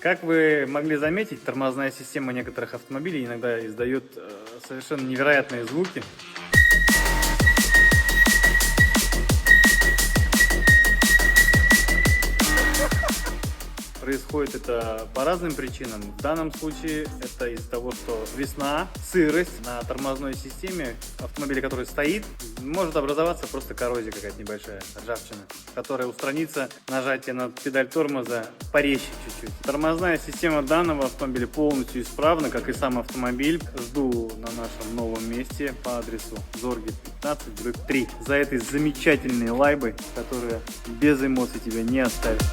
Как вы могли заметить, тормозная система некоторых автомобилей иногда издает совершенно невероятные звуки. Происходит это по разным причинам. В данном случае это из-за того, что весна, сырость на тормозной системе автомобиля, который стоит, может образоваться просто коррозия какая-то небольшая, ржавчина, которая устранится нажатие на педаль тормоза порезче чуть-чуть. Тормозная система данного автомобиля полностью исправна, как и сам автомобиль. Жду на нашем новом месте по адресу Зорги 15/3 за этой замечательной лайбой, которая без эмоций тебя не оставит.